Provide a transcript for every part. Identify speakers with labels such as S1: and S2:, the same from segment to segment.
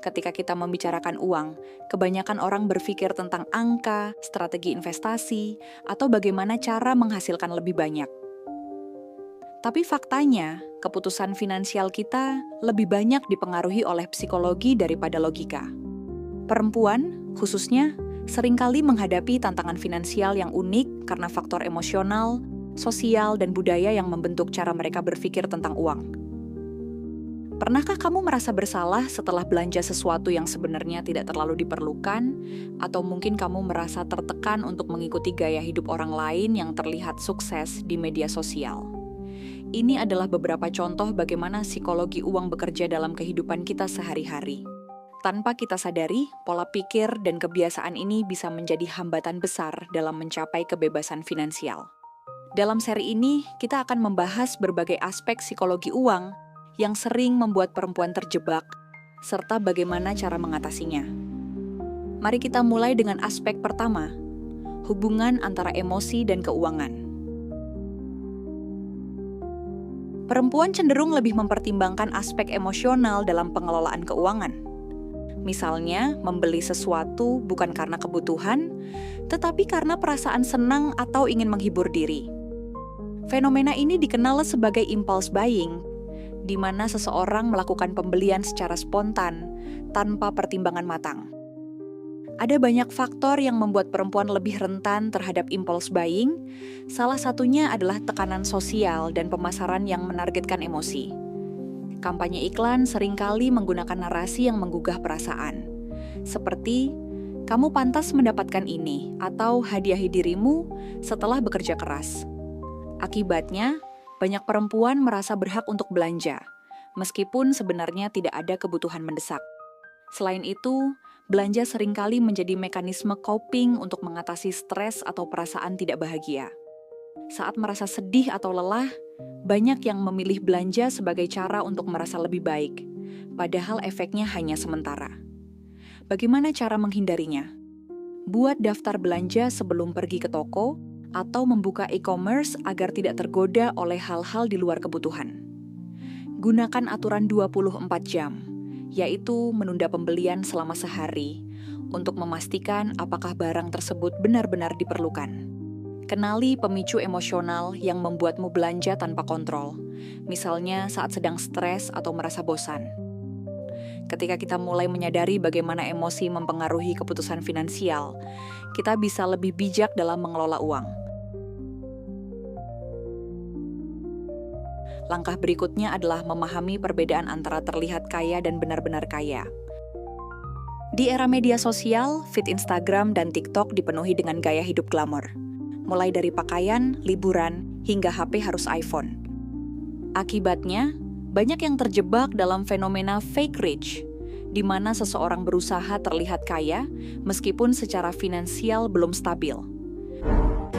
S1: Ketika kita membicarakan uang, kebanyakan orang berpikir tentang angka, strategi investasi, atau bagaimana cara menghasilkan lebih banyak. Tapi faktanya, keputusan finansial kita lebih banyak dipengaruhi oleh psikologi daripada logika. Perempuan, khususnya, seringkali menghadapi tantangan finansial yang unik karena faktor emosional, sosial, dan budaya yang membentuk cara mereka berpikir tentang uang. Pernahkah kamu merasa bersalah setelah belanja sesuatu yang sebenarnya tidak terlalu diperlukan, atau mungkin kamu merasa tertekan untuk mengikuti gaya hidup orang lain yang terlihat sukses di media sosial? Ini adalah beberapa contoh bagaimana psikologi uang bekerja dalam kehidupan kita sehari-hari. Tanpa kita sadari, pola pikir dan kebiasaan ini bisa menjadi hambatan besar dalam mencapai kebebasan finansial. Dalam seri ini, kita akan membahas berbagai aspek psikologi uang yang sering membuat perempuan terjebak, serta bagaimana cara mengatasinya. Mari kita mulai dengan aspek pertama, hubungan antara emosi dan keuangan. Perempuan cenderung lebih mempertimbangkan aspek emosional dalam pengelolaan keuangan. Misalnya, membeli sesuatu bukan karena kebutuhan, tetapi karena perasaan senang atau ingin menghibur diri. Fenomena ini dikenal sebagai impulse buying, di mana seseorang melakukan pembelian secara spontan, tanpa pertimbangan matang. Ada banyak faktor yang membuat perempuan lebih rentan terhadap impulse buying, salah satunya adalah tekanan sosial dan pemasaran yang menargetkan emosi. Kampanye iklan seringkali menggunakan narasi yang menggugah perasaan, seperti, kamu pantas mendapatkan ini, atau hadiahi dirimu setelah bekerja keras. Akibatnya, banyak perempuan merasa berhak untuk belanja, meskipun sebenarnya tidak ada kebutuhan mendesak. Selain itu, belanja seringkali menjadi mekanisme coping untuk mengatasi stres atau perasaan tidak bahagia. Saat merasa sedih atau lelah, banyak yang memilih belanja sebagai cara untuk merasa lebih baik, padahal efeknya hanya sementara. Bagaimana cara menghindarinya? Buat daftar belanja sebelum pergi ke toko, atau membuka e-commerce agar tidak tergoda oleh hal-hal di luar kebutuhan. Gunakan aturan 24 jam, yaitu menunda pembelian selama sehari, untuk memastikan apakah barang tersebut benar-benar diperlukan. Kenali pemicu emosional yang membuatmu belanja tanpa kontrol, misalnya saat sedang stres atau merasa bosan. Ketika kita mulai menyadari bagaimana emosi mempengaruhi keputusan finansial, kita bisa lebih bijak dalam mengelola uang. Langkah berikutnya adalah memahami perbedaan antara terlihat kaya dan benar-benar kaya. Di era media sosial, feed Instagram dan TikTok dipenuhi dengan gaya hidup glamor. Mulai dari pakaian, liburan, hingga HP harus iPhone. Akibatnya, banyak yang terjebak dalam fenomena fake rich, di mana seseorang berusaha terlihat kaya meskipun secara finansial belum stabil.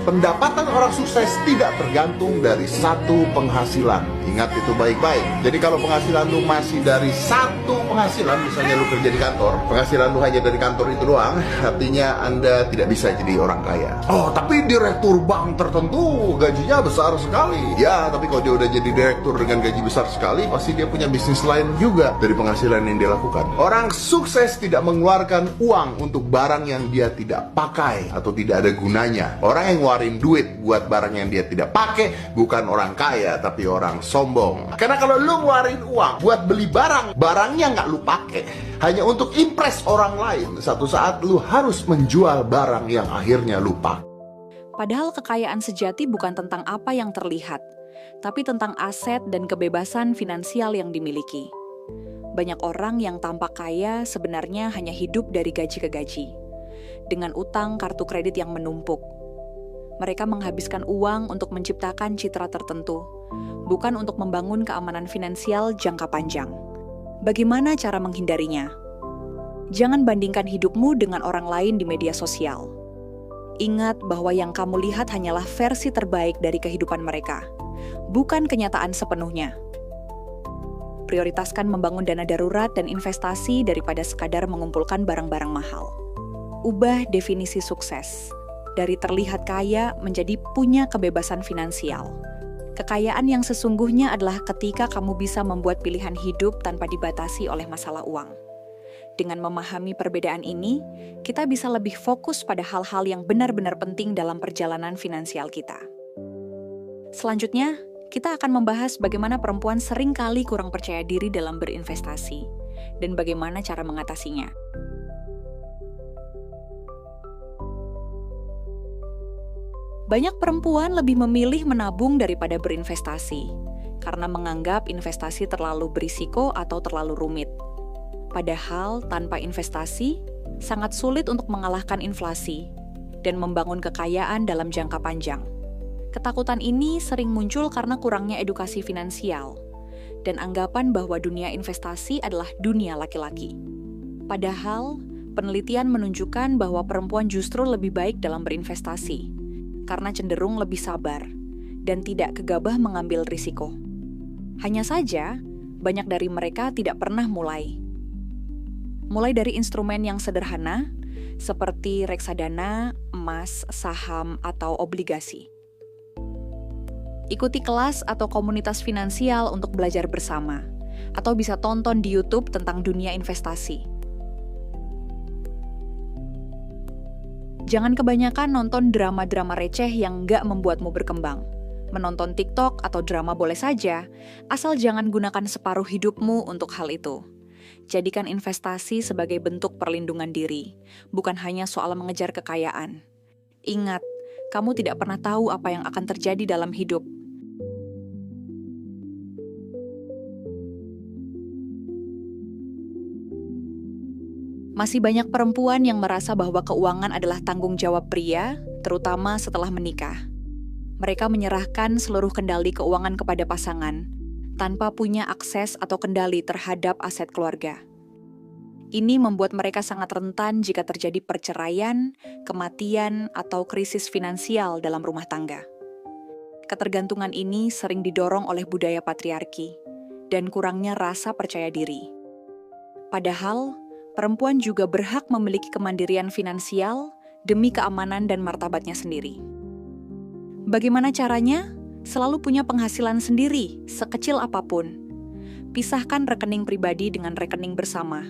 S2: Pendapatan orang sukses tidak tergantung dari satu penghasilan. Ingat itu baik-baik. Jadi kalau penghasilan lu masih dari satu penghasilan, misalnya lu kerja di kantor, penghasilan lu hanya dari kantor itu doang, artinya Anda tidak bisa jadi orang kaya. Oh, tapi direktur bank tertentu gajinya besar sekali. Ya, tapi kalau dia udah jadi direktur dengan gaji besar sekali, pasti dia punya bisnis lain juga dari penghasilan yang dia lakukan. Orang sukses tidak mengeluarkan uang untuk barang yang dia tidak pakai atau tidak ada gunanya. Orang yang ngeluarin duit buat barang yang dia tidak pakai bukan orang kaya, tapi orang sombong. Karena kalau lu ngeluarin uang buat beli barangnya nggak lu pakai, hanya untuk impress orang lain, satu saat lu harus menjual barang yang akhirnya lu pakai.
S1: Padahal kekayaan sejati bukan tentang apa yang terlihat, tapi tentang aset dan kebebasan finansial yang dimiliki. Banyak orang yang tampak kaya sebenarnya hanya hidup dari gaji ke gaji, dengan utang kartu kredit yang menumpuk. Mereka menghabiskan uang untuk menciptakan citra tertentu, bukan untuk membangun keamanan finansial jangka panjang. Bagaimana cara menghindarinya? Jangan bandingkan hidupmu dengan orang lain di media sosial. Ingat bahwa yang kamu lihat hanyalah versi terbaik dari kehidupan mereka, bukan kenyataan sepenuhnya. Prioritaskan membangun dana darurat dan investasi daripada sekadar mengumpulkan barang-barang mahal. Ubah definisi sukses dari terlihat kaya menjadi punya kebebasan finansial. Kekayaan yang sesungguhnya adalah ketika kamu bisa membuat pilihan hidup tanpa dibatasi oleh masalah uang. Dengan memahami perbedaan ini, kita bisa lebih fokus pada hal-hal yang benar-benar penting dalam perjalanan finansial kita. Selanjutnya, kita akan membahas bagaimana perempuan seringkali kurang percaya diri dalam berinvestasi dan bagaimana cara mengatasinya. Banyak perempuan lebih memilih menabung daripada berinvestasi karena menganggap investasi terlalu berisiko atau terlalu rumit. Padahal tanpa investasi, sangat sulit untuk mengalahkan inflasi dan membangun kekayaan dalam jangka panjang. Ketakutan ini sering muncul karena kurangnya edukasi finansial dan anggapan bahwa dunia investasi adalah dunia laki-laki. Padahal, penelitian menunjukkan bahwa perempuan justru lebih baik dalam berinvestasi karena cenderung lebih sabar dan tidak gegabah mengambil risiko. Hanya saja, banyak dari mereka tidak pernah mulai. Mulai dari instrumen yang sederhana, seperti reksadana, emas, saham, atau obligasi. Ikuti kelas atau komunitas finansial untuk belajar bersama, atau bisa tonton di YouTube tentang dunia investasi. Jangan kebanyakan nonton drama-drama receh yang nggak membuatmu berkembang. Menonton TikTok atau drama boleh saja, asal jangan gunakan separuh hidupmu untuk hal itu. Jadikan investasi sebagai bentuk perlindungan diri, bukan hanya soal mengejar kekayaan. Ingat, kamu tidak pernah tahu apa yang akan terjadi dalam hidup. Masih banyak perempuan yang merasa bahwa keuangan adalah tanggung jawab pria, terutama setelah menikah. Mereka menyerahkan seluruh kendali keuangan kepada pasangan, tanpa punya akses atau kendali terhadap aset keluarga. Ini membuat mereka sangat rentan jika terjadi perceraian, kematian, atau krisis finansial dalam rumah tangga. Ketergantungan ini sering didorong oleh budaya patriarki dan kurangnya rasa percaya diri. Padahal, perempuan juga berhak memiliki kemandirian finansial demi keamanan dan martabatnya sendiri. Bagaimana caranya? Selalu punya penghasilan sendiri, sekecil apapun. Pisahkan rekening pribadi dengan rekening bersama,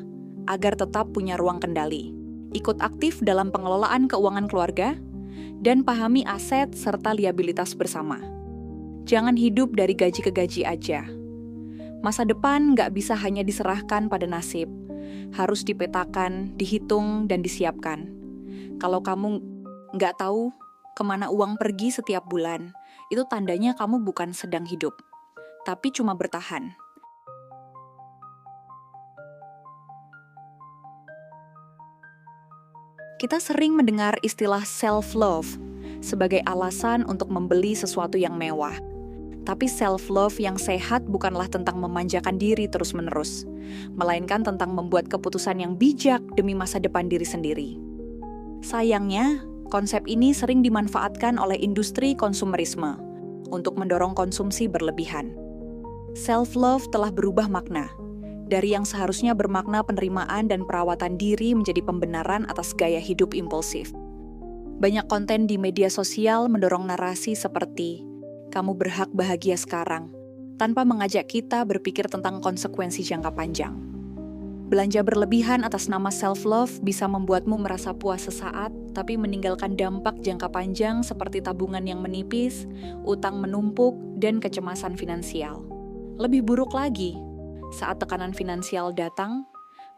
S1: agar tetap punya ruang kendali. Ikut aktif dalam pengelolaan keuangan keluarga, dan pahami aset serta liabilitas bersama. Jangan hidup dari gaji ke gaji aja. Masa depan nggak bisa hanya diserahkan pada nasib. Harus dipetakan, dihitung, dan disiapkan. Kalau kamu nggak tahu kemana uang pergi setiap bulan, itu tandanya kamu bukan sedang hidup, tapi cuma bertahan. Kita sering mendengar istilah self-love sebagai alasan untuk membeli sesuatu yang mewah. Tapi self-love yang sehat bukanlah tentang memanjakan diri terus-menerus, melainkan tentang membuat keputusan yang bijak demi masa depan diri sendiri. Sayangnya, konsep ini sering dimanfaatkan oleh industri konsumerisme untuk mendorong konsumsi berlebihan. Self-love telah berubah makna, dari yang seharusnya bermakna penerimaan dan perawatan diri menjadi pembenaran atas gaya hidup impulsif. Banyak konten di media sosial mendorong narasi seperti, kamu berhak bahagia sekarang, tanpa mengajak kita berpikir tentang konsekuensi jangka panjang. Belanja berlebihan atas nama self-love bisa membuatmu merasa puas sesaat, tapi meninggalkan dampak jangka panjang seperti tabungan yang menipis, utang menumpuk, dan kecemasan finansial. Lebih buruk lagi, saat tekanan finansial datang,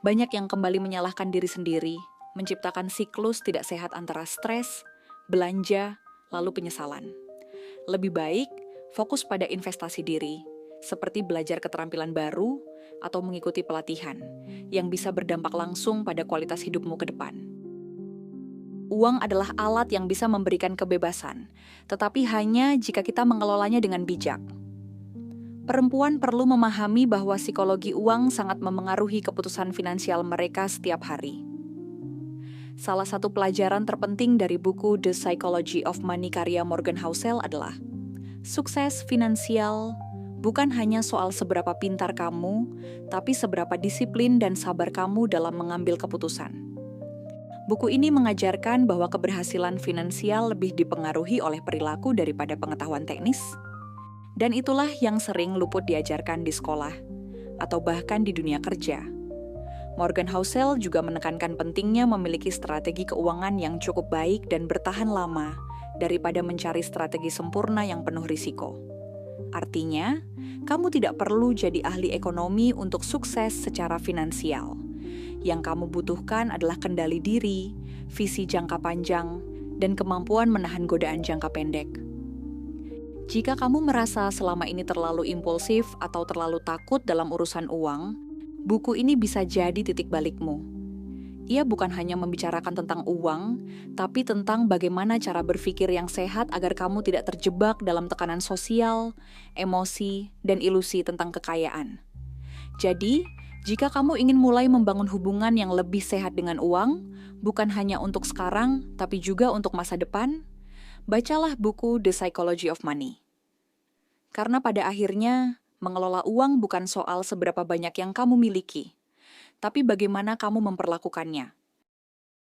S1: banyak yang kembali menyalahkan diri sendiri, menciptakan siklus tidak sehat antara stres, belanja, lalu penyesalan. Lebih baik, fokus pada investasi diri, seperti belajar keterampilan baru, atau mengikuti pelatihan, yang bisa berdampak langsung pada kualitas hidupmu ke depan. Uang adalah alat yang bisa memberikan kebebasan, tetapi hanya jika kita mengelolanya dengan bijak. Perempuan perlu memahami bahwa psikologi uang sangat memengaruhi keputusan finansial mereka setiap hari. Salah satu pelajaran terpenting dari buku The Psychology of Money karya Morgan Housel adalah, sukses finansial bukan hanya soal seberapa pintar kamu, tapi seberapa disiplin dan sabar kamu dalam mengambil keputusan. Buku ini mengajarkan bahwa keberhasilan finansial lebih dipengaruhi oleh perilaku daripada pengetahuan teknis, dan itulah yang sering luput diajarkan di sekolah, atau bahkan di dunia kerja. Morgan Housel juga menekankan pentingnya memiliki strategi keuangan yang cukup baik dan bertahan lama daripada mencari strategi sempurna yang penuh risiko. Artinya, kamu tidak perlu jadi ahli ekonomi untuk sukses secara finansial. Yang kamu butuhkan adalah kendali diri, visi jangka panjang, dan kemampuan menahan godaan jangka pendek. Jika kamu merasa selama ini terlalu impulsif atau terlalu takut dalam urusan uang, buku ini bisa jadi titik balikmu. Ia bukan hanya membicarakan tentang uang, tapi tentang bagaimana cara berpikir yang sehat agar kamu tidak terjebak dalam tekanan sosial, emosi, dan ilusi tentang kekayaan. Jadi, jika kamu ingin mulai membangun hubungan yang lebih sehat dengan uang, bukan hanya untuk sekarang, tapi juga untuk masa depan, bacalah buku The Psychology of Money. Karena pada akhirnya, mengelola uang bukan soal seberapa banyak yang kamu miliki, tapi bagaimana kamu memperlakukannya.